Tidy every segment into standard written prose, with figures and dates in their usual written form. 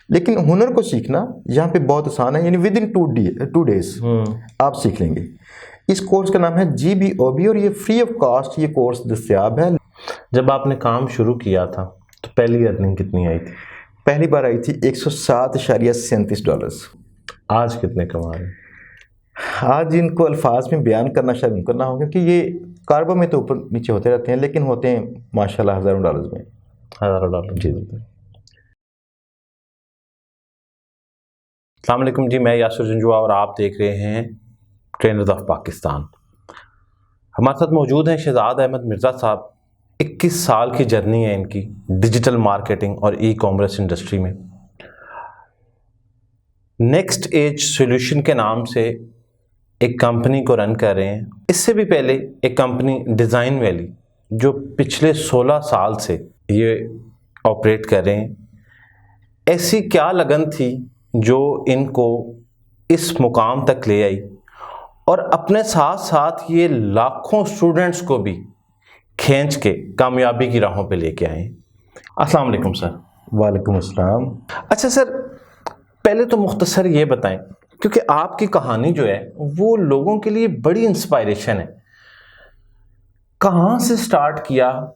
लेकिन हुनर को सीखना यहाँ पे बहुत आसान है, यानी विद इन 2 डेज आप सीख लेंगे। इस कोर्स का नाम है GBOB और ये फ्री ऑफ कॉस्ट ये कोर्स दस्तयाब है। जब आपने काम शुरू किया था तो पहली अर्निंग कितनी आई थी? पहली बार आई थी $107.37। आज कितने कमा रहे हैं? आज इनको अल्फाज में बयान करना शायद मुमकिन ना हो, क्योंकि ये कारबा में तो ऊपर नीचे होते रहते हैं, लेकिन होते हैं माशाल्लाह हज़ारों डॉलर्स में। $1000 जी। अस्सलाम वालेकुम जी, मैं यासिर जंजुआ और आप देख रहे हैं ट्रेनर्स ऑफ पाकिस्तान। हमारे साथ मौजूद हैं शहजाद अहमद मिर्ज़ा साहब। 21 साल की जर्नी है इनकी डिजिटल मार्केटिंग और ई-कॉमर्स इंडस्ट्री में। नेक्स्ट एज सॉल्यूशन के नाम से एक कंपनी को रन कर रहे हैं। इससे भी पहले एक कंपनी डिज़ाइन वैली जो पिछले 16 साल से ये ऑपरेट कर रहे हैं। ऐसी क्या लगन थी जो इनको इस मुकाम तक ले आई और अपने साथ साथ ये लाखों स्टूडेंट्स को भी खींच के कामयाबी की राहों पे लेके आए। अस्सलाम वालेकुम सर। वालेकुम अस्सलाम। अच्छा सर, पहले तो मुख्तसर ये बताएं, क्योंकि आपकी कहानी जो है वो लोगों के लिए बड़ी इंस्पायरेशन है। कहाँ से स्टार्ट किया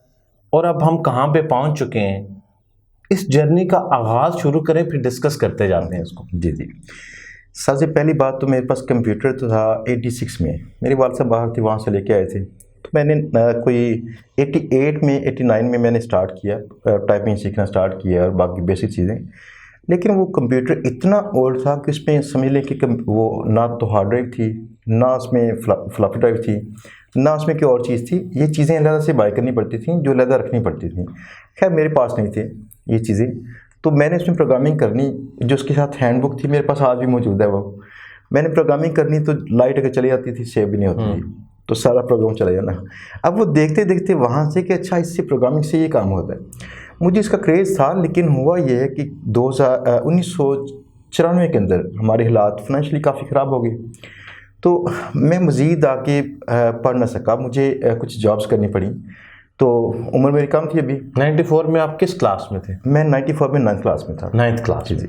और अब हम कहाँ पे पहुँच चुके हैं, इस जर्नी का आगाज़ शुरू करें, फिर डिस्कस करते जाते हैं इसको। जी। सबसे पहली बात तो मेरे पास कंप्यूटर तो था 86 में, मेरी वालिद साहब बाहर थी, वहाँ से लेके आए थे। तो मैंने कोई 88 में 89 में मैंने स्टार्ट किया, टाइपिंग सीखना स्टार्ट किया और बाकी बेसिक चीज़ें। लेकिन वो कंप्यूटर इतना ओल्ड था कि उसमें समझ लें कि वो ना तो हार्ड ड्राइव थी, ना उसमें फ्लॉपी ड्राइव थी, ना उसमें कोई और चीज़ थी। ये चीज़ें अलग से बाय करनी पड़ती थी, जो अलग रखनी पड़ती थी। खैर मेरे पास नहीं थे ये चीज़ें, तो मैंने उसमें प्रोग्रामिंग करनी, जो उसके साथ हैंडबुक थी मेरे पास आज भी मौजूद है। वो मैंने प्रोग्रामिंग करनी तो लाइट अगर चली जाती थी सेव भी नहीं होती थी, तो सारा प्रोग्राम चला जाना। अब वो देखते देखते वहाँ से कि अच्छा इससे प्रोग्रामिंग से ये काम होता है, मुझे इसका क्रेज़ था। लेकिन हुआ ये है कि 1994 के अंदर हमारे हालात फाइनेंशियली काफ़ी ख़राब हो गए, तो मैं मज़ीद आगे पढ़ ना सका, मुझे कुछ जॉब्स करनी पड़ी। तो उम्र मेरी कम थी अभी। 94 में आप किस क्लास में थे? मैं 94 में 9th क्लास में था। 9th क्लास में थे।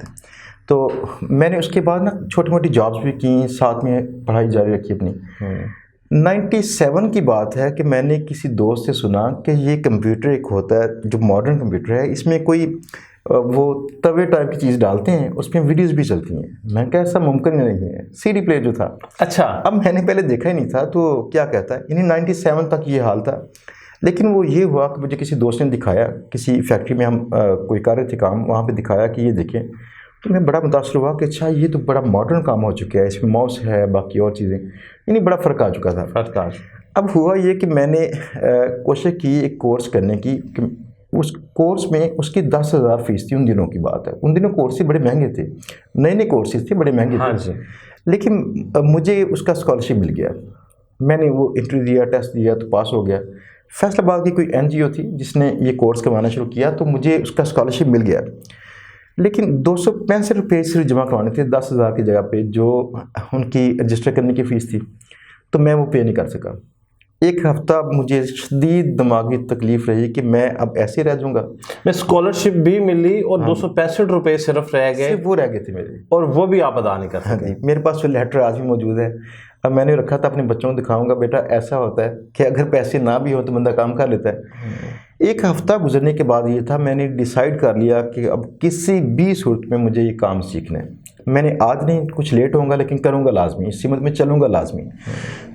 तो मैंने उसके बाद ना छोटी मोटी जॉब्स भी की, साथ में पढ़ाई जारी रखी अपनी। 97 की बात है कि मैंने किसी दोस्त से सुना कि ये कंप्यूटर एक होता है जो मॉडर्न कंप्यूटर है, इसमें कोई वो तवे टाइप की चीज़ डालते हैं, उसमें वीडियोस भी चलती हैं। मैं कहा ऐसा मुमकिन नहीं है, CD प्लेयर जो था। अच्छा। अब मैंने पहले देखा ही नहीं था, तो क्या कहता है, यानी 97 तक ये हाल था। लेकिन वो ये हुआ कि मुझे किसी दोस्त ने दिखाया, किसी फैक्ट्री में हम कोई कर रहे थे काम, वहाँ पे दिखाया कि ये देखें, तो मैं बड़ा मुतासर हुआ कि अच्छा ये तो बड़ा मॉडर्न काम हो चुका है, इसमें माउस है, बाकी और चीज़ें, यानी बड़ा फ़र्क आ चुका था। अब हुआ ये कि मैंने कोशिश की एक कोर्स करने की, कि उस कोर्स में उसकी 10,000 फ़ीस थी। उन दिनों की बात है, उन दिनों कोर्सेज बड़े महंगे थे, नए कोर्सेज थे, बड़े महंगे थे। लेकिन मुझे उसका स्कॉलरशिप मिल गया। मैंने वो इंटरव्यू दिया, टेस्ट दिया, तो पास हो गया। फैसलाबाद की कोई NGO थी जिसने ये कोर्स करवाना शुरू किया, तो मुझे उसका स्कॉलरशिप मिल गया। लेकिन 265 रुपये सिर्फ जमा करवाने थे 10,000 की जगह पे, जो उनकी रजिस्टर करने की फ़ीस थी, तो मैं वो पे नहीं कर सका। एक हफ्ता मुझे शदीद दिमागी तकलीफ़ रही कि मैं अब ऐसे रह जाऊँगा। मैं स्कॉलरशिप भी मिली और 265 रुपये सिर्फ रह गए, वो रह गए थे मेरे, और वो भी आप अदा नहीं कर सके। हाँ जी, मेरे पास वो लेटर आज भी मौजूद है। अब मैंने रखा था अपने बच्चों को दिखाऊंगा, बेटा ऐसा होता है कि अगर पैसे ना भी हो तो बंदा काम कर लेता है। एक हफ्ता गुजरने के बाद ये था, मैंने डिसाइड कर लिया कि अब किसी भी सूरत में मुझे ये काम सीखना है। मैंने आज नहीं, कुछ लेट होगा लेकिन करूँगा लाजमी, इस सिमत में चलूँगा लाजमी।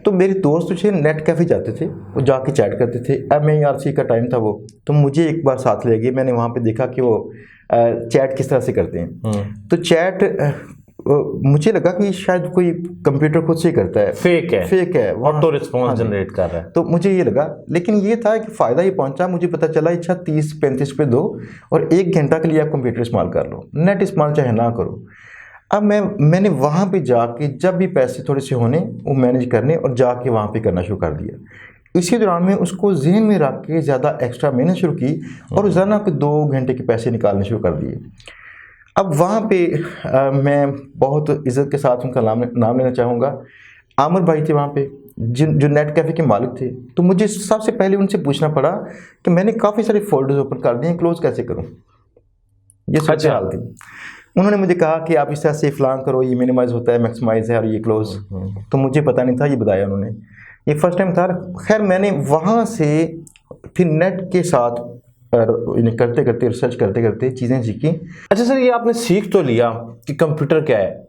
तो मेरे दोस्त जो नेट कैफ़े जाते थे, वो जाके चैट करते थे। MIRC का टाइम था वो, तो मुझे एक बार साथ ले गए। मैंने वहाँ पे देखा कि वो चैट किस तरह से करते हैं। तो चैट मुझे लगा कि शायद कोई कंप्यूटर खुद से ही करता है, फेक है, ऑटो रिस्पॉन्स जनरेट कर रहा है, तो मुझे ये लगा। लेकिन ये था कि फ़ायदा ये पहुंचा, मुझे पता चला अच्छा 30-35 पे दो और 1 घंटा के लिए आप कंप्यूटर इस्तेमाल कर लो, नेट इस्तेमाल चाहे ना करो। अब मैंने वहाँ पे जाके जब भी पैसे थोड़े से होने वो मैनेज करने और जाके वहाँ पे करना शुरू कर दिया। इसी दौरान में उसको जहन में रख के ज़्यादा एक्स्ट्रा मेहनत शुरू की और रोज़ाना के 2 घंटे के पैसे निकालने शुरू कर दिए। अब वहाँ पे मैं बहुत इज़्ज़त के साथ उनका नाम लेना चाहूँगा। आमिर भाई थे वहाँ पे, जो नेट कैफ़े के मालिक थे। तो मुझे सबसे पहले उनसे पूछना पड़ा कि मैंने काफ़ी सारे फोल्डर्स ओपन कर दिए, क्लोज़ कैसे करूँ, ये सबसे हाल थी। उन्होंने मुझे कहा कि आप इस तरह से फ़लाँ करो, ये मिनिमाइज़ होता है, मैक्सिमाइज़ है और ये क्लोज़। तो मुझे पता नहीं था, ये बताया उन्होंने, ये फर्स्ट टाइम था। खैर मैंने वहाँ से फिर नेट के साथ करते करते, रिसर्च करते करते चीज़ें सीखी। अच्छा सर, ये आपने सीख तो लिया कि कंप्यूटर क्या है,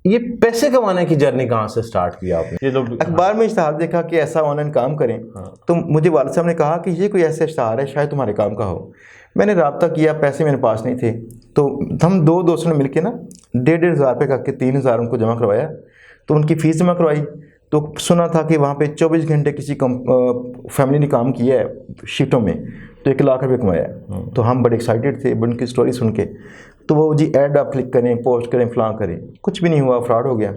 ये पैसे कमाने की जर्नी कहाँ से स्टार्ट किया आपने? ये लोग अखबार में इश्तहार देखा कि ऐसा ऑनलाइन काम करें, तो मुझे वालिद साहब ने कहा कि ये कोई ऐसा इश्तहार है, शायद तुम्हारे काम का हो। मैंने रब्ता किया, पैसे मेरे पास नहीं थे, तो हम दो दोस्तों ने मिलकर ना 1,500 रुपये करके 3,000 उनको जमा करवाया। तो उनकी फ़ीस जमा करवाई। तो सुना था कि वहाँ पे 24 घंटे किसी फैमिली ने काम किया है शिफ्टों में, तो 1 लाख रुपये कमाया। तो हम बड़े एक्साइटेड थे उनकी स्टोरी सुन के। तो वो जी ऐड आप क्लिक करें, पोस्ट करें, फ़लाँ करें, कुछ भी नहीं हुआ, फ्रॉड हो गया।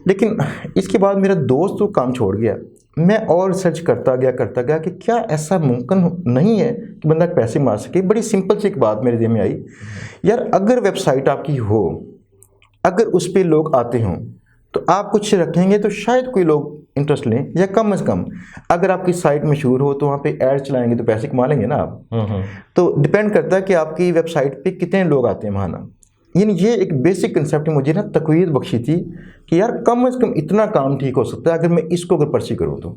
लेकिन इसके बाद मेरा दोस्त तो काम छोड़ गया, मैं और रिसर्च करता गया कि क्या ऐसा मुमकिन नहीं है कि बंदा पैसे मार सके। बड़ी सिंपल सी एक बात मेरे दिल में आई, यार अगर वेबसाइट आपकी हो, अगर उस पर लोग आते हों, तो आप कुछ रखेंगे तो शायद कोई लोग इंटरेस्ट लें, या कम से कम अगर आपकी साइट मशहूर हो तो वहाँ पे ऐड चलाएंगे तो पैसे कमा लेंगे ना आप। तो डिपेंड करता है कि आपकी वेबसाइट पे कितने लोग आते हैं वहाँ ना। यानी ये एक बेसिक कंसेप्ट मुझे ना तकवीद बख्शी थी कि यार कम से कम इतना काम ठीक हो सकता है अगर मैं इसको अगर परसी करूँ तो।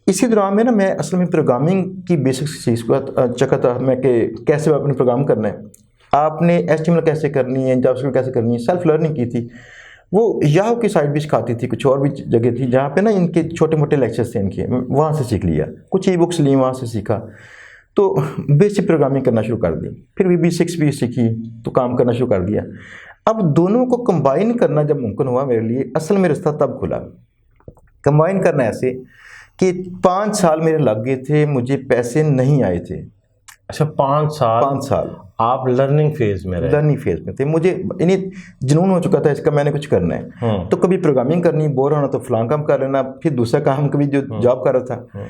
इसी दौरान में ना मैं असल में प्रोग्रामिंग की बेसिक चीज़ को चखा था मैं कि कैसे अपने प्रोग्राम करना है, आपने HTML कैसे करनी है, जावास्क्रिप्ट कैसे करनी है, सेल्फ लर्निंग की थी। वो याहू की साइट भी सिखाती थी, कुछ और भी जगह थी जहाँ पे ना इनके छोटे मोटे लेक्चर्स थे इनके, वहाँ से सीख लिया, कुछ ई बुक्स ली वहाँ से सीखा। तो बेसिक प्रोग्रामिंग करना शुरू कर दी, फिर VB6 भी सीखी तो काम करना शुरू कर दिया। अब दोनों को कंबाइन करना जब मुमकिन हुआ मेरे लिए, असल में रास्ता तब खुला। कंबाइन करना ऐसे कि 5 साल मेरे लग गए थे, मुझे पैसे नहीं आए थे। अच्छा, 5 साल आप लर्निंग फेज में रहे? लर्निंग फेज में थे, मुझे इन्हीं जुनून हो चुका था इसका, मैंने कुछ करना है। तो कभी प्रोग्रामिंग करनी, बोर होना तो फलां काम कर लेना, फिर दूसरा काम कभी जो जॉब कर रहा था।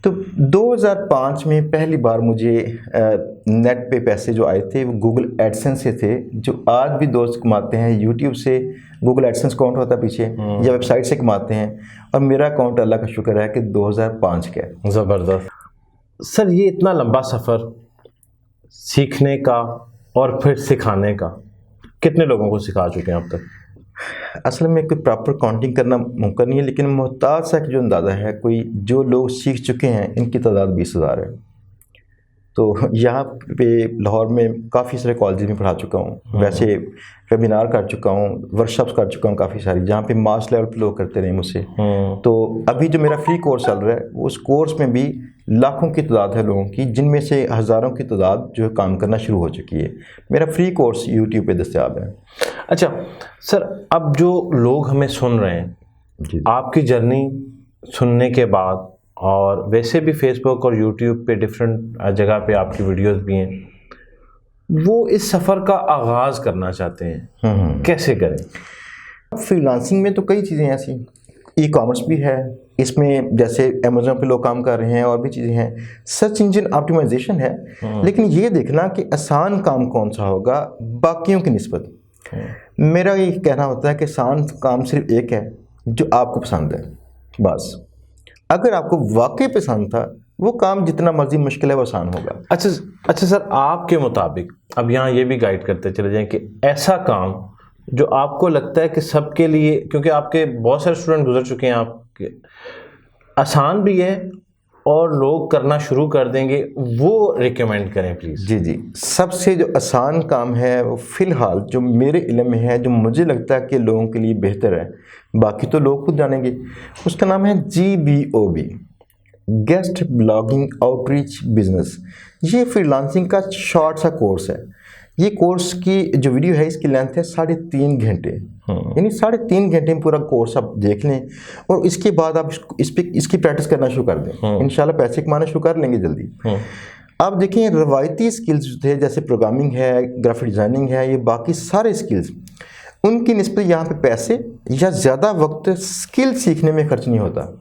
तो 2005 में पहली बार मुझे नेट पे पैसे जो आए थे वो गूगल एडसेंस से थे, जो आज भी दोस्त कमाते हैं यूट्यूब से। गूगल एडसेंस अकाउंट होता है पीछे, या वेबसाइट से कमाते हैं, और मेरा अकाउंट अल्लाह का शुक्र है कि 2005 का है। ज़बरदस्त। सर ये इतना लंबा सफ़र सीखने का और फिर सिखाने का, कितने लोगों को सिखा चुके हैं अब तक? असल में कोई प्रॉपर काउंटिंग करना मुमकिन नहीं है, लेकिन मोहताज सा जो अंदाज़ा है, कोई जो लोग सीख चुके हैं इनकी तादाद 20,000 है। तो यहाँ पे लाहौर में काफ़ी सारे कॉलेज में पढ़ा चुका हूँ, वैसे वेबिनार कर चुका हूँ, वर्कशॉप्स कर चुका हूँ काफ़ी सारी, जहाँ पे मास लेवल पे लोग करते रहे मुझसे। तो अभी जो मेरा फ्री कोर्स चल रहा है, उस कोर्स में भी लाखों की तादाद है लोगों की, जिनमें से हज़ारों की तादाद जो है काम करना शुरू हो चुकी है। मेरा फ्री कोर्स यूट्यूब पे दस्तयाब है। अच्छा सर, अब जो लोग हमें सुन रहे हैं जी, आपकी जर्नी सुनने के बाद, और वैसे भी फेसबुक और यूट्यूब पे डिफरेंट जगह पे आपकी वीडियोस भी हैं, वो इस सफ़र का आगाज़ करना चाहते हैं, कैसे करें? फ्रीलांसिंग में तो कई चीज़ें ऐसी, ई कॉमर्स भी है इसमें, जैसे अमेज़न पे लोग काम कर रहे हैं, और भी चीज़ें हैं, सर्च इंजन ऑप्टिमाइजेशन है। लेकिन ये देखना कि आसान काम कौन सा होगा बाकियों की निस्बत। मेरा ये कहना होता है कि आसान काम सिर्फ एक है जो आपको पसंद है, बस। अगर आपको वाकई पसंद था, वो काम जितना मर्जी मुश्किल है वो आसान होगा। अच्छा सर, आपके मुताबिक अब यहाँ ये भी गाइड करते चले जाएं कि ऐसा काम जो आपको लगता है कि सबके लिए, क्योंकि आपके बहुत सारे स्टूडेंट गुजर चुके हैं, आपके आसान भी है और लोग करना शुरू कर देंगे, वो रिकमेंड करें प्लीज़। जी, सबसे जो आसान काम है वो फ़िलहाल जो मेरे इल्म में है, जो मुझे लगता है कि लोगों के लिए बेहतर है, बाकी तो लोग खुद जानेंगे, उसका नाम है GBOB, guest blogging outreach business. ये फ्रीलांसिंग का शॉर्ट सा कोर्स है। ये कोर्स की जो वीडियो है इसकी लेंथ है 3.5 घंटे, यानी 3.5 घंटे में पूरा कोर्स आप देख लें, और इसके बाद आप इसकी प्रैक्टिस करना शुरू कर दें। इंशाल्लाह पैसे कमाना शुरू कर लेंगे जल्दी। आप देखें, रवायती स्किल्स जो थे, जैसे प्रोग्रामिंग है, ग्राफिक डिज़ाइनिंग है, ये बाकी सारे स्किल्स, उनकी निस्बत यहाँ पे पैसे या ज़्यादा वक्त स्किल सीखने में खर्च नहीं होता।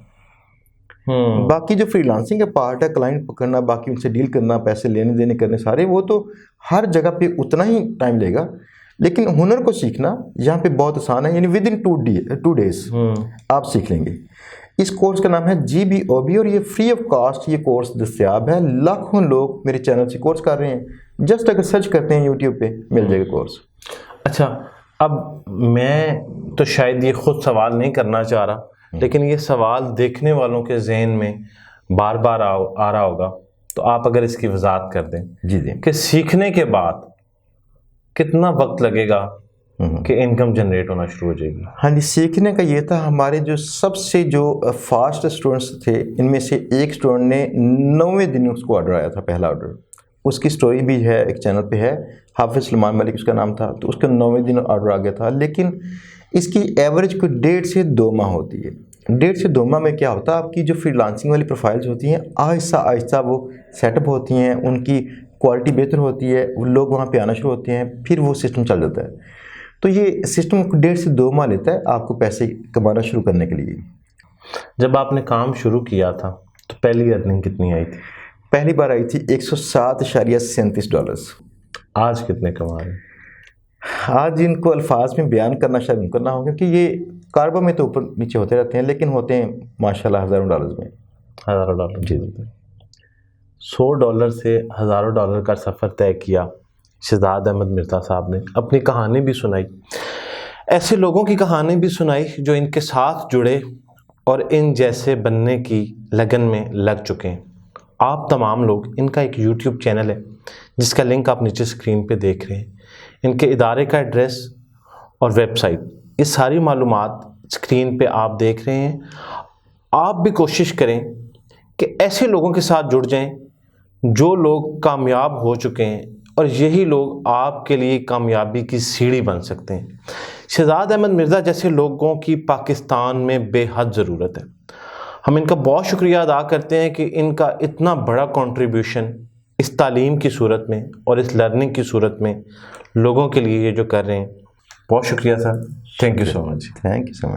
बाकी जो फ्रीलांसिंग का पार्ट है, क्लाइंट पकड़ना, बाकी उनसे डील करना, पैसे लेने देने करने सारे, वो तो हर जगह पे उतना ही टाइम लेगा। लेकिन हुनर को सीखना यहाँ पे बहुत आसान है, यानी विद इन 2 डेज आप सीख लेंगे। इस कोर्स का नाम है GBOB और ये फ्री ऑफ कॉस्ट ये कोर्स दस्तियाब है। लाखों लोग मेरे चैनल से कोर्स कर रहे हैं। जस्ट अगर सर्च करते हैं यूट्यूब पे मिल जाएगा कोर्स। अच्छा, अब मैं तो शायद ये खुद सवाल नहीं करना चाह रहा, लेकिन ये सवाल देखने वालों के जहन में बार बार आ रहा होगा, तो आप अगर इसकी वजाहत कर दें जी जी। कि सीखने के बाद कितना वक्त लगेगा कि इनकम जनरेट होना शुरू हो जाएगी। हाँ जी, सीखने का ये था, हमारे जो सबसे जो फास्ट स्टूडेंट्स थे इनमें से एक स्टूडेंट ने 9वें दिन उसको ऑर्डर आया था, पहला ऑर्डर। उसकी स्टोरी भी है, एक चैनल पे है, हाफिज़ सलमान मलिक उसका नाम था। तो उसका 9वें दिन ऑर्डर आ गया था। लेकिन इसकी एवरेज कोई 1.5 से 2 माह होती है। 1.5 से 2 माह में क्या होता है, आपकी जो फ्रीलांसिंग वाली प्रोफाइल्स होती हैं आहिस्ता आहिस्ता वो सेटअप होती हैं, उनकी क्वालिटी बेहतर होती है, वो लोग वहाँ पे आना शुरू होते हैं, फिर वो सिस्टम चल जाता है। तो ये सिस्टम 1.5 से 2 माह लेता है आपको पैसे कमाना शुरू करने के लिए। जब आपने काम शुरू किया था तो पहली अर्निंग कितनी आई थी? पहली बार आई थी $107.37। आज कितने कमा रहे हैं? आज इनको अल्फाज में बयान करना शायद उनको ना हो, क्योंकि ये कारोबार में तो ऊपर नीचे होते रहते हैं, लेकिन होते हैं माशाल्लाह हज़ारों डॉलर्स में। हज़ारों डॉलर। जी। $100 से हज़ारों डॉलर का सफ़र तय किया शहजाद अहमद मिर्ज़ा साहब ने। अपनी कहानी भी सुनाई, ऐसे लोगों की कहानी भी सुनाई जो इनके साथ जुड़े और इन जैसे बनने की लगन में लग चुके हैं। आप तमाम लोग, इनका एक YouTube चैनल है जिसका लिंक आप नीचे स्क्रीन पे देख रहे हैं। इनके इदारे का एड्रेस और वेबसाइट, ये सारी मालूमात स्क्रीन पे आप देख रहे हैं। आप भी कोशिश करें कि ऐसे लोगों के साथ जुड़ जाएं जो लोग कामयाब हो चुके हैं, और यही लोग आपके लिए कामयाबी की सीढ़ी बन सकते हैं। शहजाद अहमद मिर्ज़ा जैसे लोगों की पाकिस्तान में बेहद ज़रूरत है। हम इनका बहुत शुक्रिया अदा करते हैं कि इनका इतना बड़ा कंट्रीब्यूशन इस तालीम की सूरत में और इस लर्निंग की सूरत में लोगों के लिए ये जो कर रहे हैं। बहुत शुक्रिया sir, thank you so much. Thank you so much.